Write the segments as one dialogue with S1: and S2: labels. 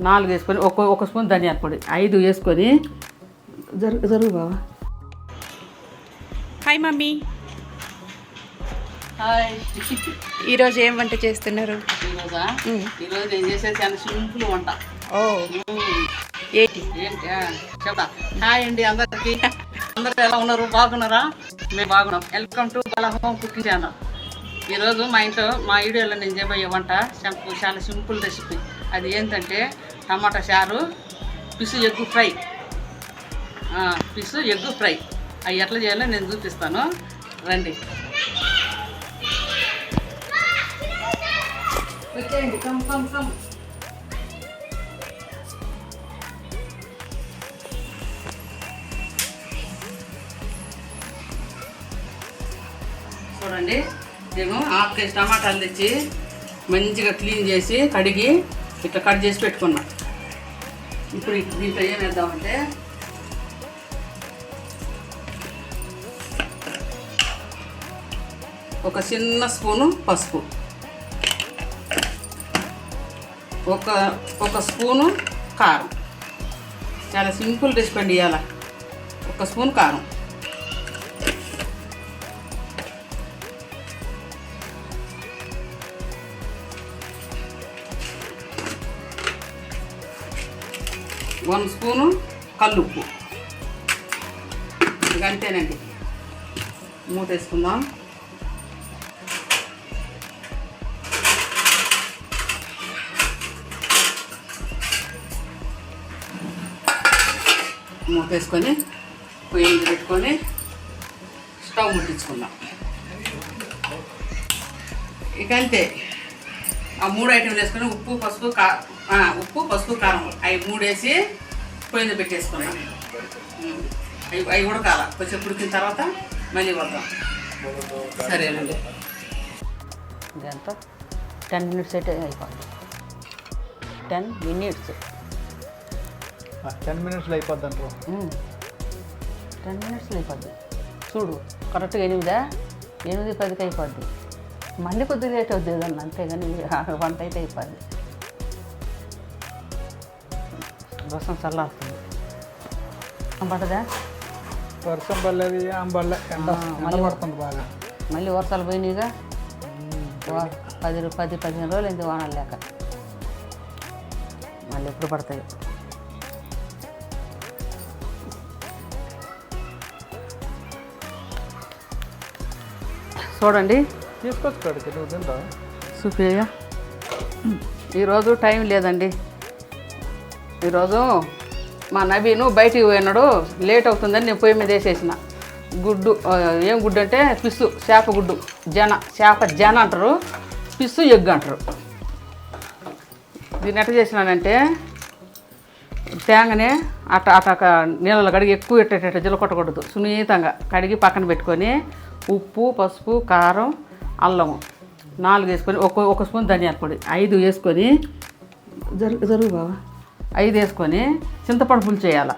S1: 4 వేసుకొని ఒక స్పూన్ ధనియాల పొడి 5 వేసుకొని జరుగు బావా.
S2: Hi mummy.
S1: హాయ్.
S2: ఈరోజు ఏం వంట చేస్తున్నారు?
S1: ఈరోజు నేను చేసేది చాలా సింపుల్ వంట.
S2: ఓ ఏంటి
S1: చెప్తా. హాయ్ అండి అందరికీ. అందరూ ఎలా ఉన్నారు? బాగున్నారా? మేము బాగున్నాం. Welcome to Bala home cooking channel. ఈరోజు మా ఇంట్లో మా వీడియోలో నేను చేయబోయే వంట చాలా సింపుల్ రెసిపీ. అది ఏంటంటే టమాటా చారు, పిసు ఎగ్గు ఫ్రై. పిసు ఎగ్గు ఫ్రై అవి ఎట్లా చేయాలో నేను చూపిస్తాను, రండి. వచ్చేయండి, కమ్. చూడండి, నేను 1/2 కేజీ టమాటాలు తెచ్చి మంచిగా క్లీన్ చేసి కడిగి ఇట్లా కట్ చేసి పెట్టుకున్నా. ఇప్పుడు దీంట్లో ఏం వేద్దామంటే ఒక చిన్న స్పూను పసుపు, ఒక స్పూను కారం. చాలా సింపుల్ రెసిపీ అండి ఇవాళ. ఒక స్పూన్ కారం, వన్ స్పూను కల్లుప్పు. ఇక అంతేనండి. మూత వేసుకుందాం. మూత వేసుకొని పొయ్యి మీద పెట్టుకొని స్టవ్ ముట్టించుకుందాం. ఇక అంతే. ఆ 3 ఐటెంలు వేసుకొని ఉప్పు పసుపు కారం అవి 3 వేసి పొయ్యి మీద పెట్టేసుకున్నాం. అవి ఉడకాల. కొంచెం ఉడికిన తర్వాత మళ్ళీ వద్దాం. సరేనండి. ఇదంతా 10 మినిట్స్ అయితే అయిపోద్ది. 10 మినిట్స్లో అయిపోద్ది అంటారు. 10 మినిట్స్లో అయిపోద్ది. చూడు, కరెక్ట్గా 8-10కి అయిపోద్ది. మళ్ళీ కొద్దిగా లేట్ అవుద్ది కదన్న, అంతేగాని వంట అయితే అయిపోద్ది. రసం చల్లారుతుంది. పడదా?
S3: వర్షం పడలేదు, ఏం పడలే, ఎండ పడుతుంది బాగా.
S1: మళ్ళీ వర్షాలు పోయినాయిగా. 10-15 రోజులు అయింది వానలు లేక. మళ్ళీ ఎప్పుడు పడతాయి? చూడండి,
S3: తీసుకొచ్చుకోడికి నువ్వు తింటా
S1: సుఫియా. ఈరోజు టైం లేదండి. ఈరోజు మా నవీను బయటికి పోయినాడు. లేట్ అవుతుందని నేను పొయ్యి మీద వేసేసిన గుడ్డు. ఏం గుడ్డు అంటే పిస్సు చేప గుడ్డు, చేప జన అంటారు, పిస్సు ఎగ్ అంటారు. దీన్ని ఎట్ట చేసినానంటే తేంగనే అట్ట నీళ్ళలో కడిగి ఎక్కువ ఎట్ట జిలకొట్టకూడదు. సున్నితంగా కడిగి పక్కన పెట్టుకొని ఉప్పు, పసుపు, కారం, అల్లము 4 వేసుకొని ఒక స్పూన్ ధనియాల పొడి 5 వేసుకొని జరుగు బావా. 5 వేసుకొని చింతపండు పులుసు వేయాలి.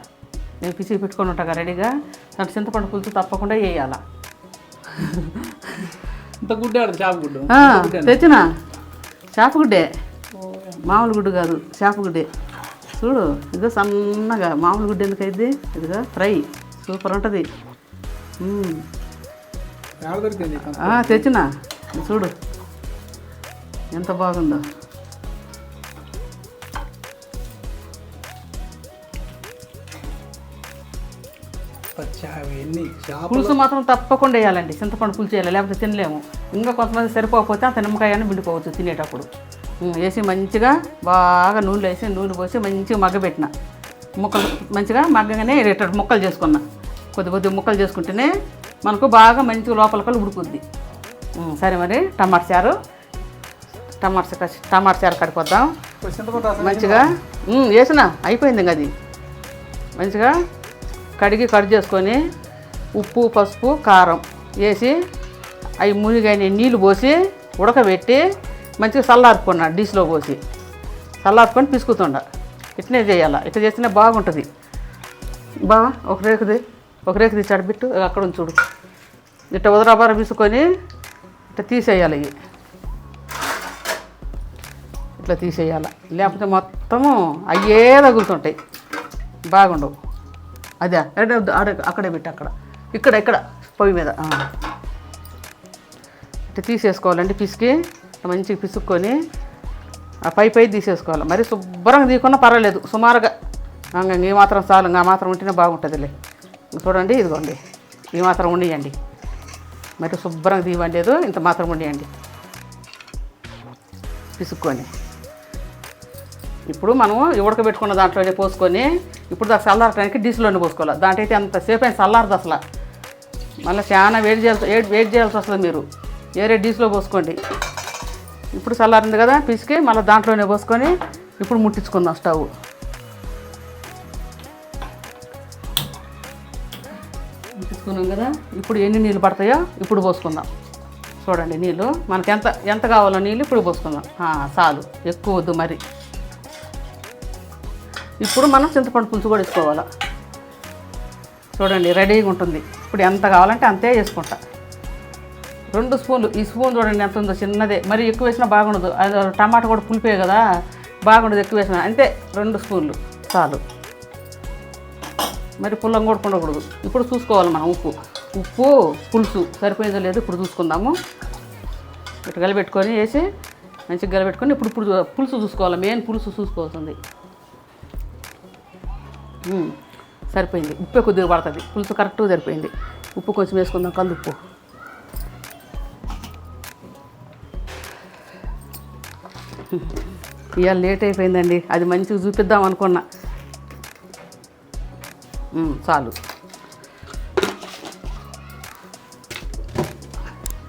S1: నేను పిసికి పెట్టుకొని ఉంటాగా రెడీగా. దాంట్లో చింతపండు పులుసు తప్పకుండా వేయాల.
S3: ఇంత గుడ్డే చేప గుడ్డు
S1: తెచ్చిన చేప గుడ్డే, మామూలు గుడ్డు కాదు, చేప గుడ్డే. చూడు, ఇదిగో సన్నగా. మామూలు గుడ్డు ఎందుకు అయింది? ఇదిగో ఫ్రై సూపర్ ఉంటుంది. తెచ్చిన చూడు ఎంత బాగుందో. పులుసు మాత్రం తప్పకుండా వేయాలండి. చింతపండు పులుసు వేయాలి, లేకపోతే తినలేము. ఇంకా కొంతమంది సరిపోకపోతే అంత నిమ్మకాయ అని పిండుకోవచ్చు తినేటప్పుడు. వేసి మంచిగా బాగా నూనెలో వేసి నూనె పోసి మంచిగా మగ్గబెట్టిన. ముక్కలు మంచిగా మగ్గగానే ముక్కలు చేసుకున్నా. కొద్ది ముక్కలు చేసుకుంటేనే మనకు బాగా మంచిగా లోపలికి ఉడుకుద్ది. సరే, మరి టమాటా చారు కడిపోద్దాం మంచిగా. వేసిన అయిపోయింది ఇంకా. అది మంచిగా కడిగి కట్ చేసుకొని ఉప్పు, పసుపు, కారం వేసి అవి మునిగాని నీళ్ళు పోసి ఉడకబెట్టి మంచిగా చల్లారుకున్నా. డిష్లో పోసి చల్లారుకొని పిసుకుతుండ. ఇట్నే చేయాలి. ఇట్లా చేస్తేనే బాగుంటుంది. బాగా ఒక రేకు తీసి అడబెట్టు, అక్కడ చూడు. ఇట్లా ఉదరాబార పిసుకొని ఇట్లా తీసేయాలి. ఇవి ఇట్లా తీసేయాలి, లేకపోతే మొత్తము అయ్యే తగులుతుంటాయి, బాగుండవు. అదే అక్కడే పెట్టి ఇక్కడ ఇక్కడ పొయ్యి మీద ఇట్లా తీసేసుకోవాలండి. పిసికి మంచిగా పిసుక్కొని ఆ పై తీసేసుకోవాలి. మరి శుభ్రంగా తీయకున్నా పర్వాలేదు, సుమారుగా ఈ మాత్రం చాలు, ఆ మాత్రం ఉంటేనే బాగుంటుందిలే. చూడండి, ఇదిగోండి ఈ మాత్రం ఉండేయండి. మరి శుభ్రంగా తీయవండి, లేదు ఇంత మాత్రం ఉండేయండి పిసుక్కొని. ఇప్పుడు మనము ఉడకబెట్టుకున్న దాంట్లోనే పోసుకొని ఇప్పుడు దాకా చల్లారటానికి డిష్లోనే పోసుకోవాలి. దాంట్లో అయితే అంతసేపు అయినా చల్లారదు అసలు, మళ్ళీ చాలా వేడి చేయాల్సి వస్తుంది. మీరు వేరే డిష్లో పోసుకోండి. ఇప్పుడు చల్లారింది కదా పిసికి, మళ్ళీ దాంట్లోనే పోసుకొని ఇప్పుడు ముట్టించుకుందాం స్టవ్. ముట్టించుకున్నాం కదా, ఇప్పుడు ఎన్ని నీళ్ళు పడతాయో ఇప్పుడు పోసుకుందాం. చూడండి నీళ్ళు మనకి ఎంత కావాలో నీళ్ళు ఇప్పుడు పోసుకుందాం. చాలు, ఎక్కువ వద్దు మరి. ఇప్పుడు మనం చింతపండు పులుసు కూడా వేసుకోవాలి. చూడండి రెడీగా ఉంటుంది. ఇప్పుడు ఎంత కావాలంటే అంతే వేసుకుంటా. 2 స్పూన్లు, ఈ స్పూన్ చూడండి ఎంత ఉందో, చిన్నదే. మరి ఎక్కువ వేసినా బాగుండదు, అది టమాటా కూడా పులిపే కదా, బాగుండదు ఎక్కువ వేసినా. అంతే 2 స్పూన్లు చాలు. మరి పుల్లం కూడా ఉండకూడదు. ఇప్పుడు చూసుకోవాలి మనం ఉప్పు పులుసు సరిపోయిందో లేదో ఇప్పుడు చూసుకుందాము. ఇటు గలబెట్టుకొని వేసి మంచిగా గలబెట్టుకొని ఇప్పుడు పులుసు చూసుకోవాలి. మెయిన్ పులుసు చూసుకోవాల్సింది. సరిపోయింది, ఉప్పే కొద్దిగా పడుతుంది, పులుసు కరెక్ట్గా సరిపోయింది. ఉప్పు కొంచెం వేసుకుందాం, కల్లుప్పు. ఇవాళ లేట్ అయిపోయిందండి, అది మంచిగా చూపిద్దాం అనుకున్నా. చాలు.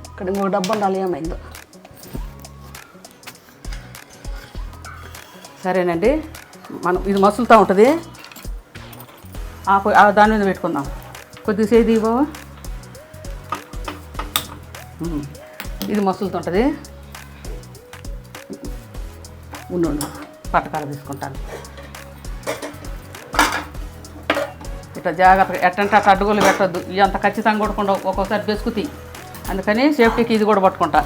S1: ఇక్కడ ఇంకో డబ్బు ఉండాలి, ఏమైందో. సరేనండి, మనం ఇది మసులుతూ ఉంటుంది, దాని మీద పెట్టుకుందాం. కొద్దిసేపు ఇవ్వ, ఇది మసులుతుంటుంది. ఉండు పట్టకార తీసుకుంటాను. ఇట్లా జాగ్రత్తగా ఎట్టంటే అట్లా అడ్డుగోలు పెట్టద్దు, ఇవి అంత ఖచ్చితంగా కొట్టకుండా ఒక్కోసారి బెసుకుతాయి. అందుకని సేఫ్టీకి ఇది కూడా పట్టుకుంటా.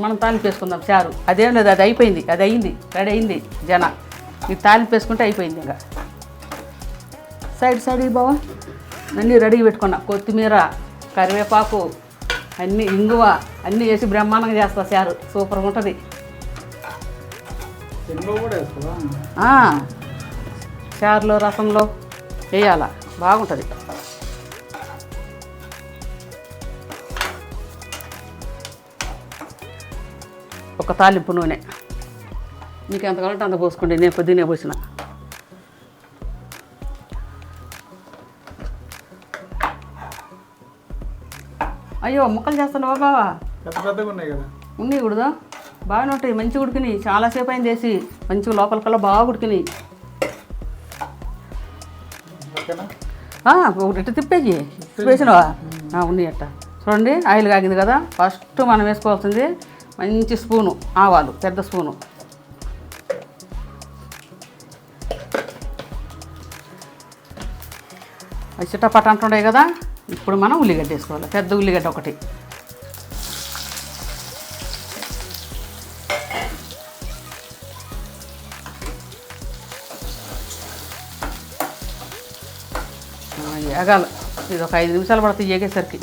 S1: మనం తాలింపు వేసుకుందాం చారు. అదేం లేదు, అది అయిపోయింది, అది అయింది, రెడీ అయింది. ఇది తాలింపు వేసుకుంటే అయిపోయింది. ఇంకా సైడ్ బావా అన్నీ రెడీగా పెట్టుకున్నా. కొత్తిమీర, కరివేపాకు, అన్నీ ఇంగువ అన్నీ వేసి బ్రహ్మాండంగా చేస్తా చారు. సూపర్గా ఉంటుంది. చారులో రసంలో వేయాల, బాగుంటుంది. ఒక తాలింపు నూనె మీకు ఎంత కావాలంటే అంత పోసుకోండి, నేను పొద్దున్నే పోసిన. అయ్యో ముక్కలు చేస్తున్నావా బావా? ఉన్నాయి కూడా బాగానే ఉంటాయి, మంచిగా ఉడికినాయి. చాలాసేపు అయింది వేసి, మంచిగా లోపలికల్లా బాగా ఉడికినాయి. ఇట్లా తిప్పేసి వేసినవా? ఉన్నాయి అట్ట. చూడండి ఆయిల్ కాగింది కదా, ఫస్ట్ మనం వేసుకోవాల్సింది మంచి స్పూను ఆవాలు, పెద్ద స్పూను. అవి చిట్టపట్ట అంటుండే కదా. ఇప్పుడు మనం ఉల్లిగడ్డ వేసుకోవాలి, పెద్ద ఉల్లిగడ్డ ఒకటి. ఏగాలి, ఇది ఒక 5 నిమిషాలు పడుతుంది ఏగేసరికి.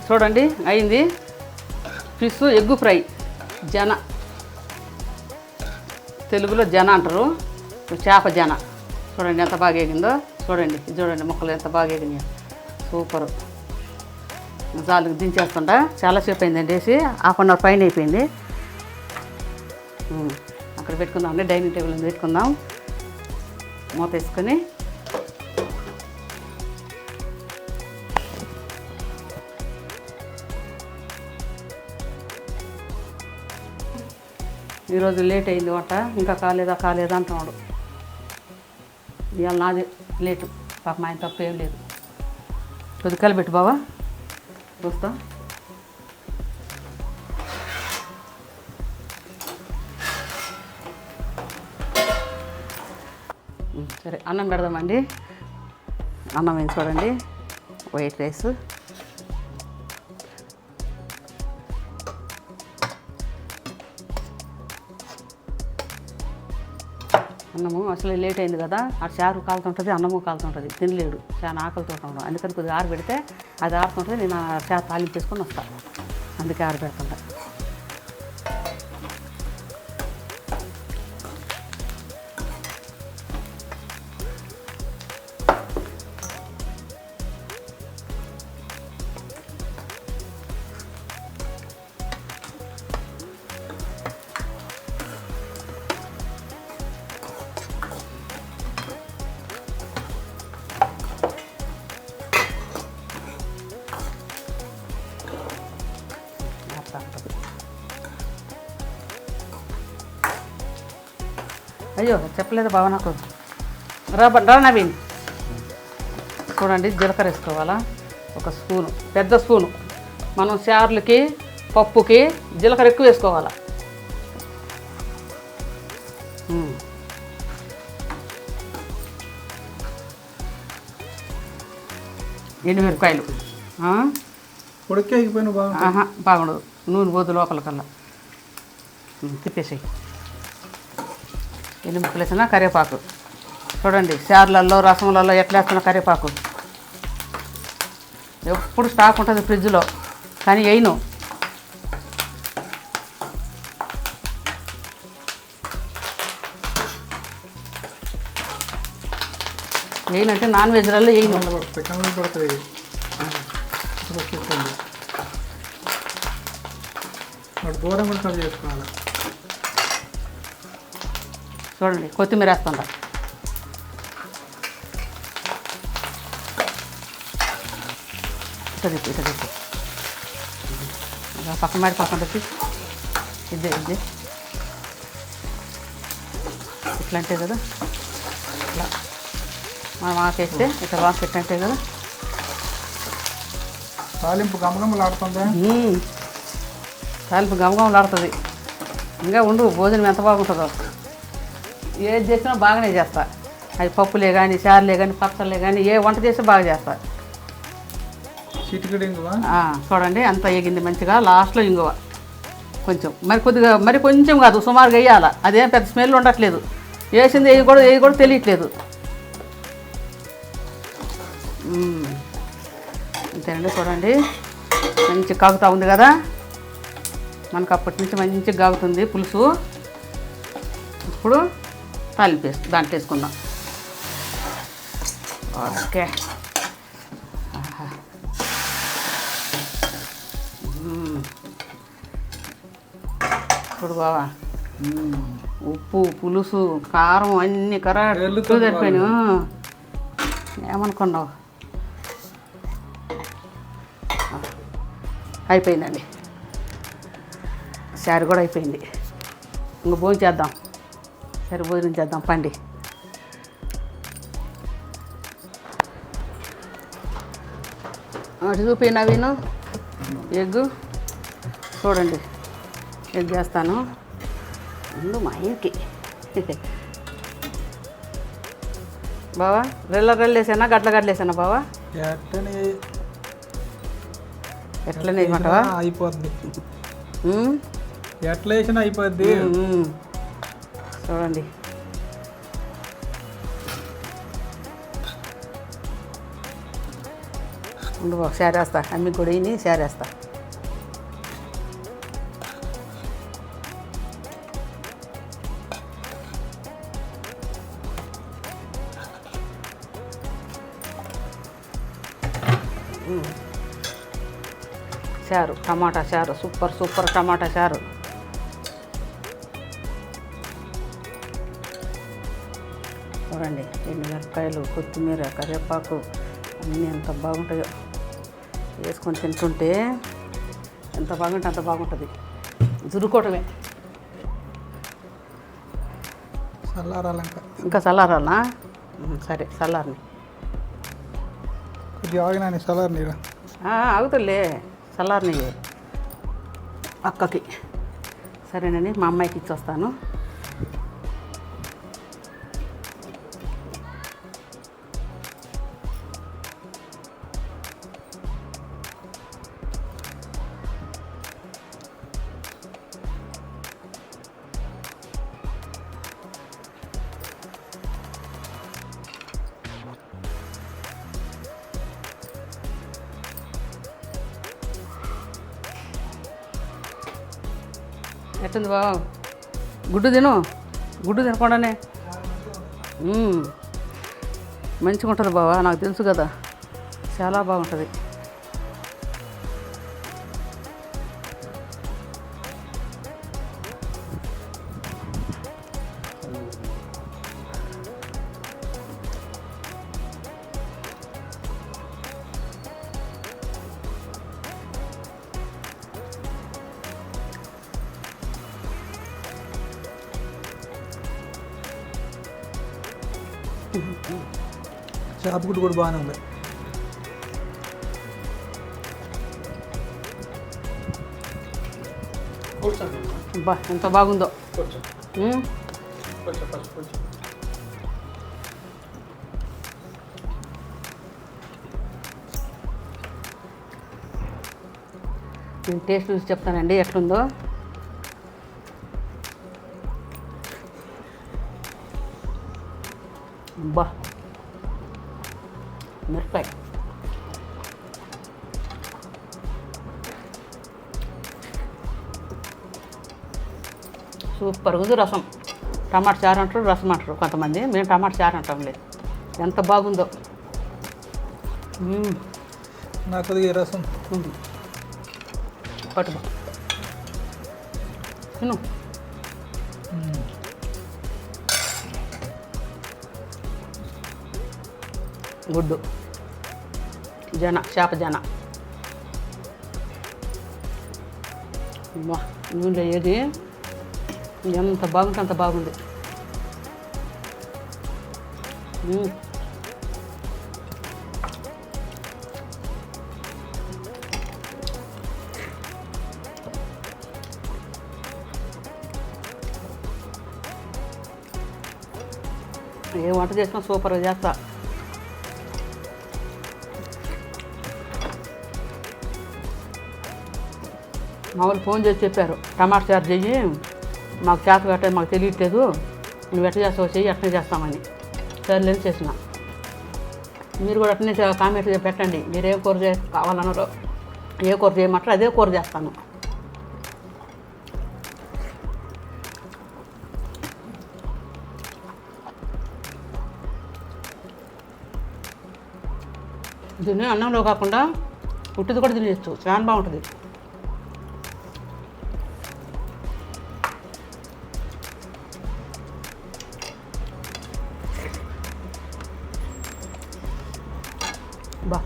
S1: చూడండి అయింది. ఫిష్ ఎగ్గు ఫ్రై, తెలుగులో జన అంటారు, చేప జన. చూడండి ఎంత బాగా ఎగిందో. చూడండి ముక్కలు ఎంత బాగా ఎగినాయో, సూపరు. జాలు దించేస్తుంటా, చాలాసేపు అయిందండి వేసి, 1/2 అవర్ పైన అయిపోయింది. అక్కడ పెట్టుకుందాం అండి, డైనింగ్ టేబుల్ మీద పెట్టుకుందాం. మూత వేసుకొని ఈరోజు లేట్ అయింది వంట, ఇంకా కాలేదా అంటున్నాడు. ఇవాళ నాది లేటు, పాప మా ఆయన తప్పు ఏం లేదు. కొద్దిగా పెట్టు బావా, చూస్తా. సరే అన్నం పెడదామండి. అన్నం వేసి చూడండి, వైట్ రైస్ అన్నము అసలు లేట్ అయింది కదా, ఆ చారు కాలుతుంటుంది, అన్నము కాలుతుంటుంది, తినలేడు, చాలా ఆకలితో ఉంటాడు. అందుకని కొద్దిగా ఆరబెడితే అది ఆరుతుంటుంది, నేను ఆ చారు తాలింపు వేసుకొని వస్తాను, అందుకే ఆరబెడుతుంటా. అయ్యో చెప్పలేదు బావ నాకు. రా నవీన్, చూడండి జీలకర్ర వేసుకోవాలా, ఒక స్పూను, పెద్ద స్పూను. మనం చారులకి పప్పుకి జీలకర్ర ఎక్కువ వేసుకోవాలా. ఎండుమిరపకాయలు
S3: ఉడికే అయిపోయిన
S1: బాగుండదు, నూనె పోదు లోపలికల్లా. తిప్పేసేయి. ఎండుమిరపకాయలు వేసిన కరివేపాకు, చూడండి చారులలో రసములలో ఎట్లా వేస్తున్న కరివేపాకు. ఎప్పుడు స్టాక్ ఉంటుంది ఫ్రిడ్జ్లో, కానీ వేయను. వేయనంటే నాన్ వెజ్లలో వేయను.
S3: దూరం కూడా చేసుకోవాలి.
S1: చూడండి కొత్తిమీర వేస్తుందా, ఇట్లా చెప్పి పక్కన మాడి పక్కన పెట్టి ఇద్దే ఇట్లా అంటే కదా, ఇట్లా మనం ఆకేస్తే ఇట్లా బాగా పెట్టంటే కదా.
S3: తాలింపు గమగమలాడుతుంది,
S1: తాలింపు గమగమలాడుతుంది. ఇంకా ఉండు, భోజనం ఎంత బాగుంటుందో. ఏది చేసినా బాగానే చేస్తా, అది పప్పులే కానీ చారులే కానీ పచ్చళ్ళే కానీ ఏ వంట చేస్తే బాగా చేస్తా. చూడండి అంత ఎగింది మంచిగా. లాస్ట్లో ఇంగువ కొంచెం, మరి కొంచెం కాదు, సుమారుగా వేయాల. అదేం పెద్ద స్మెల్ ఉండట్లేదు, వేసింది ఏది కూడా తెలియట్లేదు. అంతేనండి. చూడండి మంచి కాగుతూ ఉంది కదా, మనకు అప్పటి నుంచి మంచిగా కాగుతుంది పులుసు. ఇప్పుడు తాలింపు దాంట్లో వేసుకుందాం. ఓకే, ఇప్పుడు బావా ఉప్పు పులుసు కారం అన్నీ కరెక్ట్గా సరిపోయాను. ఏమనుకున్నావు? అయిపోయిందండి, సారి కూడా అయిపోయింది. ఇంక భోజనం చేద్దాం, సరే భోజనం చేద్దాం పండి. అటు చూపి నవీను, ఎగ్గు చూడండి, ఎగ్ చేస్తాను. ముందు మా ఇంటికి బావా రెల్లేసానా గడ్డలేసానా బావా? ఎట్లనే వేయమంటావా?
S3: అయిపోద్ది, ఎట్లా వేసినా అయిపోద్ది.
S1: చూడండి ఉండు, ఒకసారి వేస్తా, అమ్మి కూడా వేయని సారేస్తా. చారు, టమాటా చారు, సూపర్ టమాటా చారు. చూడండి ఎండుమిరపకాయలు, కొత్తిమీర, కరివేపాకు అన్నీ ఎంత బాగుంటాయో. వేసుకొని తింటుంటే ఎంత బాగుంటే అంత బాగుంటుంది. జురుకోవటమే.
S3: చల్లారాలి,
S1: ఇంకా చల్లారాలనా? సరే చల్లారని
S3: చల్లారని
S1: ఆగుతులే, చల్లారని అక్కకి. సరేనండి, మా అమ్మాయికి ఇచ్చి వస్తాను. ఎట్టుంది బావ గుడ్డు తిను, గుడ్డు తినకుండానే మంచిగా ఉంటుంది బావ, నాకు తెలుసు కదా, చాలా బాగుంటుంది.
S3: చేప గుడ్డు కూడా బాగానే ఉంది.
S1: బా ఎంత బాగుందో. నేను టేస్ట్ చూసి చెప్తానండి ఎట్లుందో. బా మిరపకాయ సూపర్ ఉంది. రసం టమాటా చారు అంటారు, రసం అంటారు కొంతమంది, మేము టమాటా చారు అంటాం. లేదు ఎంత బాగుందో.
S3: నాకు అది రసం
S1: పట్టుకో తిను. గుడ్డు చేప జన నూనెలో ఏది ఎంత బాగుంటే అంత బాగుంది. ఏ వంట చేసినా సూపర్గా చేస్తా. మా వాళ్ళు ఫోన్ చేసి చెప్పారు, టమాటా చారు చెయ్యి, మాకు చేత కట్టే మాకు తెలియట్లేదు, నువ్వు ఎట్లా చేస్తావు చెయ్యి, అట్నే చేస్తామని. సరే చేసిన. మీరు కూడా అట్నే కామెంట్ పెట్టండి, మీరు ఏ కూర కావాలన్నారో, ఏ కూర చేయమంటారో అదే కూర చేస్తాను. దీన్ని అన్నంలో కాకుండా ఉట్టిది కూడా తినేయచ్చు, చాలా బాగుంటుంది. బా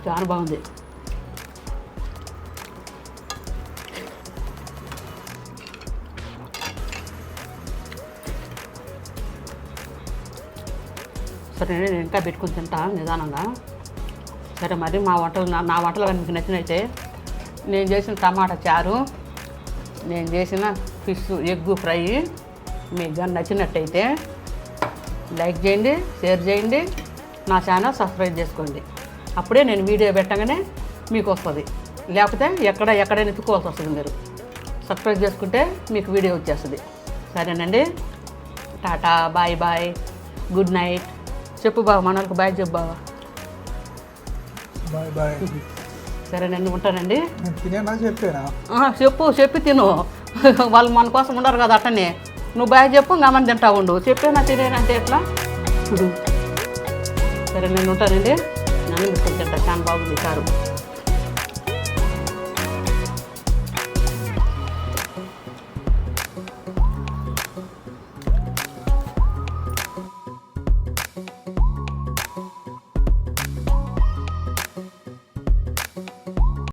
S1: చాలా బాగుంది. సరే నేను ఇంకా పెట్టుకుని తింటా నిదానంగా. సరే మరి మా వంటలు నా వంటలు కానీ మీకు నచ్చినైతే, నేను చేసిన టమాటా చారు, నేను చేసిన ఫిష్ ఎగ్ ఫ్రై మీకు కానీ నచ్చినట్టయితే లైక్ చేయండి, షేర్ చేయండి, నా ఛానల్ సబ్స్క్రైబ్ చేసుకోండి. అప్పుడే నేను వీడియో పెట్టగానే మీకు వస్తుంది. లేకపోతే ఎక్కడైనా ఎత్తుకోవాల్సి వస్తుంది. మీరు సబ్స్క్రైబ్ చేసుకుంటే మీకు వీడియో వచ్చేస్తుంది. సరేనండి, tata, bye bye, good night. చెప్పు బావ, మనకు బాయ్ చెప్పు బావ.
S3: Bye bye.
S1: సరేనండి, ఉంటానండి.
S3: తినేనా చెప్పానా?
S1: చెప్పి తిను. వాళ్ళు మన కోసం ఉండరు కదా అట్టనే. నువ్వు బాయ్ చెప్పు, గమని తింటా ఉండు. చెప్పేనా తినేనంటే ఎట్లా? సరే నేను ఉంటానండి. నన్ను పెట్టుకుని తింటా, చాలా బాగుంది చారు.